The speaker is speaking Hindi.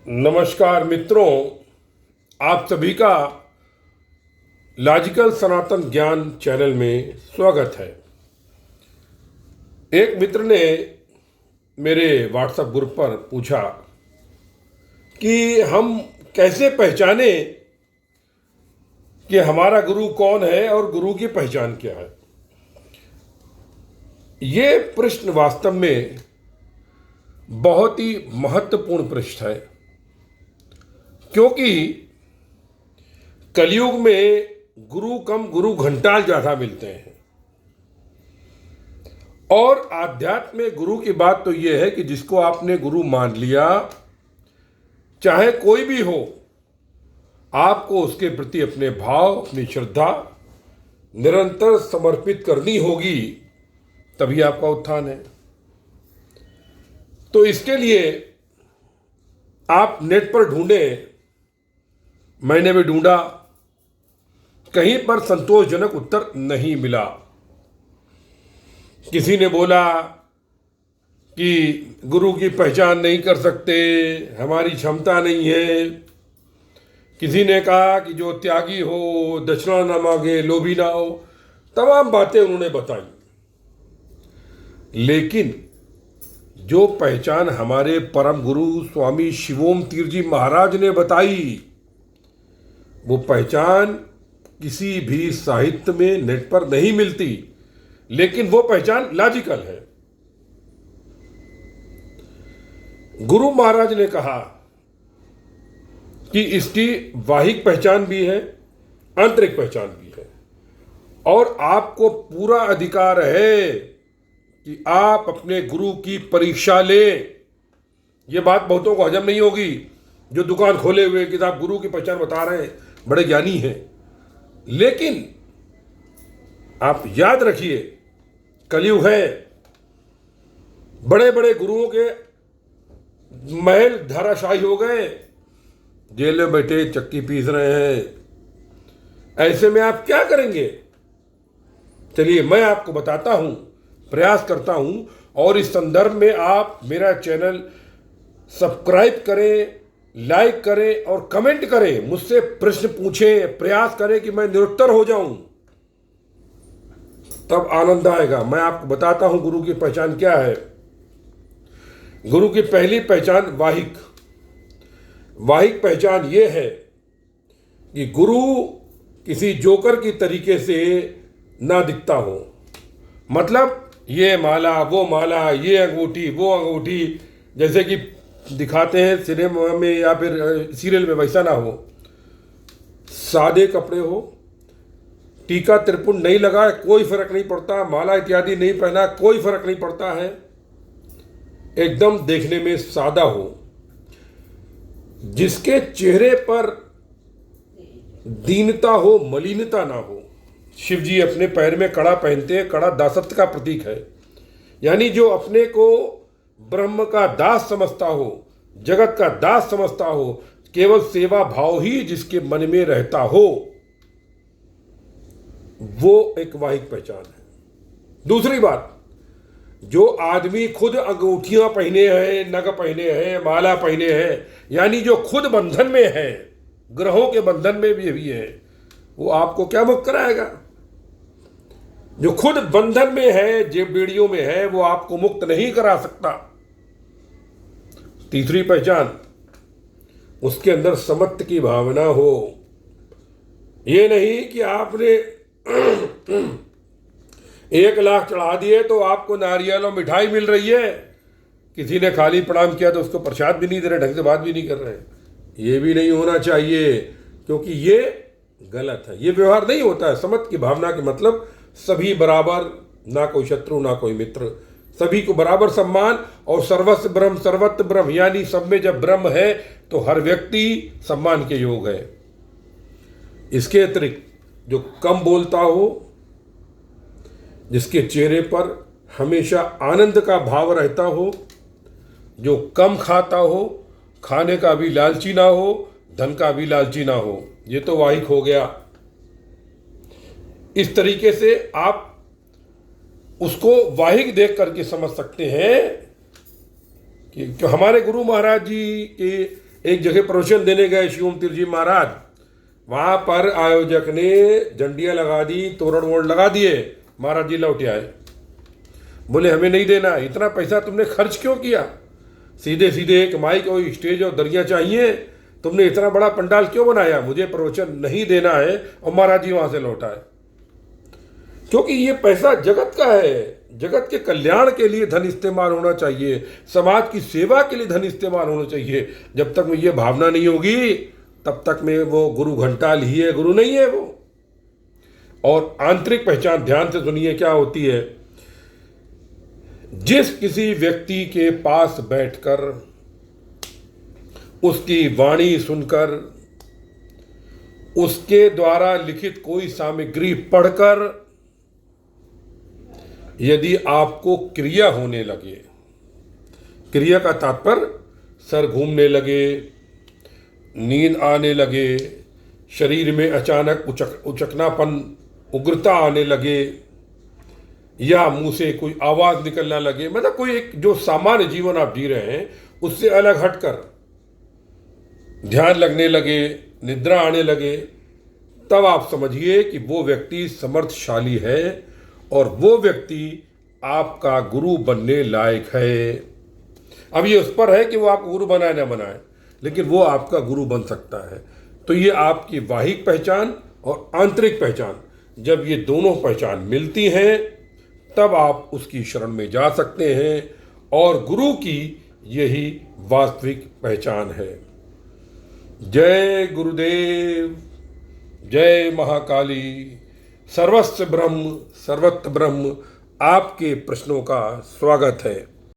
नमस्कार मित्रों, आप सभी का लॉजिकल सनातन ज्ञान चैनल में स्वागत है। एक मित्र ने मेरे व्हाट्सएप ग्रुप पर पूछा कि हम कैसे पहचाने कि हमारा गुरु कौन है और गुरु की पहचान क्या है। ये प्रश्न वास्तव में बहुत ही महत्वपूर्ण प्रश्न है, क्योंकि कलयुग में गुरु कम गुरु घंटाल ज़्यादा मिलते हैं। और आध्यात्म में गुरु की बात तो यह है कि जिसको आपने गुरु मान लिया, चाहे कोई भी हो, आपको उसके प्रति अपने भाव, अपनी श्रद्धा निरंतर समर्पित करनी होगी, तभी आपका उत्थान है। तो इसके लिए आप नेट पर ढूंढें। मैंने भी ढूंढा, कहीं पर संतोषजनक उत्तर नहीं मिला। किसी ने बोला कि गुरु की पहचान नहीं कर सकते, हमारी क्षमता नहीं है। किसी ने कहा कि जो त्यागी हो, दक्षिणा ना मांगे, लोभी ना हो। तमाम बातें उन्होंने बताई, लेकिन जो पहचान हमारे परम गुरु स्वामी शिवोम तीर्थ जी महाराज ने बताई, वो पहचान किसी भी साहित्य में नेट पर नहीं मिलती, लेकिन वो पहचान लॉजिकल है। गुरु महाराज ने कहा कि इसकी वाहिक पहचान भी है, आंतरिक पहचान भी है, और आपको पूरा अधिकार है कि आप अपने गुरु की परीक्षा लें। ये बात बहुतों को हजम नहीं होगी, जो दुकान खोले हुए कि आप गुरु की पहचान बता रहे हैं, बड़े ज्ञानी हैं। लेकिन आप याद रखिए, कलयुग है, बड़े बड़े गुरुओं के महल धराशायी हो गए, जेल में बैठे चक्की पीस रहे हैं। ऐसे में आप क्या करेंगे? चलिए मैं आपको बताता हूं, प्रयास करता हूं, और इस संदर्भ में आप मेरा चैनल सब्सक्राइब करें, लाइक करें और कमेंट करें, मुझसे प्रश्न पूछें, प्रयास करें कि मैं निरुत्तर हो जाऊं, तब आनंद आएगा। मैं आपको बताता हूं गुरु की पहचान क्या है। गुरु की पहली पहचान वाहिक पहचान यह है कि गुरु किसी जोकर की तरीके से ना दिखता हो। मतलब ये माला, वो माला, ये अंगूठी, वो अंगूठी, जैसे कि दिखाते हैं सिनेमा में या फिर सीरियल में, वैसा ना हो। सादे कपड़े हो, टीका त्रिपुंड नहीं लगा, कोई फर्क नहीं पड़ता, माला इत्यादि नहीं पहना, कोई फर्क नहीं पड़ता है। एकदम देखने में सादा हो, जिसके चेहरे पर दीनता हो, मलिनता ना हो। शिव जी अपने पैर में कड़ा पहनते हैं, कड़ा दासत्व का प्रतीक है। यानी जो अपने को ब्रह्म का दास समझता हो, जगत का दास समझता हो, केवल सेवा भाव ही जिसके मन में रहता हो, वो एक वाहिक पहचान है। दूसरी बात, जो आदमी खुद अंगूठियां पहने हैं, नग पहने हैं, माला पहने हैं, यानी जो खुद बंधन में है, ग्रहों के बंधन में भी है, वो आपको क्या मुक्त कराएगा? जो खुद बंधन में है, जेब बेड़ियों में है, वो आपको मुक्त नहीं करा सकता। तीसरी पहचान, उसके अंदर समत्व की भावना हो। ये नहीं कि आपने 1 लाख चढ़ा दिए तो आपको नारियल और मिठाई मिल रही है, किसी ने खाली प्रणाम किया तो उसको प्रसाद भी नहीं दे रहे, ढंग से बात भी नहीं कर रहे। ये भी नहीं होना चाहिए, क्योंकि ये गलत है, ये व्यवहार नहीं होता है। समत्व की भावना के मतलब सभी बराबर, ना कोई शत्रु ना कोई मित्र, सभी को बराबर सम्मान, और सर्वस्व ब्रह्म सर्वत्र ब्रह्म, यानी सब में जब ब्रह्म है तो हर व्यक्ति सम्मान के योग है। इसके अतिरिक्त जो कम बोलता हो, जिसके चेहरे पर हमेशा आनंद का भाव रहता हो, जो कम खाता हो, खाने का भी लालची ना हो, धन का भी लालची ना हो, ये तो वाहिक हो गया। इस तरीके से आप उसको वाहिक देख करके समझ सकते हैं कि हमारे गुरु महाराज जी के एक जगह प्रवचन देने गए शिवम तीर्थ जी महाराज, वहां पर आयोजक ने झंडियां लगा दी, तोरण वोरण लगा दिए, महाराज जी लौट आए, बोले हमें नहीं देना, इतना पैसा तुमने खर्च क्यों किया, सीधे सीधे एक माइक और स्टेज और दरिया चाहिए, तुमने इतना बड़ा पंडाल क्यों बनाया, मुझे प्रवचन नहीं देना है। और महाराज जी वहां से लौट आए, क्योंकि ये पैसा जगत का है, जगत के कल्याण के लिए धन इस्तेमाल होना चाहिए, समाज की सेवा के लिए धन इस्तेमाल होना चाहिए। जब तक में ये भावना नहीं होगी तब तक में वो गुरु घंटाल ही है, गुरु नहीं है वो। और आंतरिक पहचान, ध्यान से सुनिए क्या होती है। जिस किसी व्यक्ति के पास बैठकर उसकी वाणी सुनकर, उसके द्वारा लिखित कोई सामग्री पढ़कर यदि आपको क्रिया होने लगे, क्रिया का तात्पर्य सर घूमने लगे, नींद आने लगे, शरीर में अचानक उचकनापन, उग्रता आने लगे, या मुंह से कोई आवाज निकलना लगे, मतलब कोई एक जो सामान्य जीवन आप जी रहे हैं उससे अलग हटकर ध्यान लगने लगे, निद्रा आने लगे, तब आप समझिए कि वो व्यक्ति समर्थशाली है और वो व्यक्ति आपका गुरु बनने लायक है। अब ये उस पर है कि वो आपको गुरु बनाए ना बनाए, लेकिन वो आपका गुरु बन सकता है। तो ये आपकी बाहिक पहचान और आंतरिक पहचान, जब ये दोनों पहचान मिलती हैं तब आप उसकी शरण में जा सकते हैं, और गुरु की यही वास्तविक पहचान है। जय गुरुदेव, जय महाकाली। सर्वस्व ब्रह्म सर्वत्र ब्रह्म। आपके प्रश्नों का स्वागत है।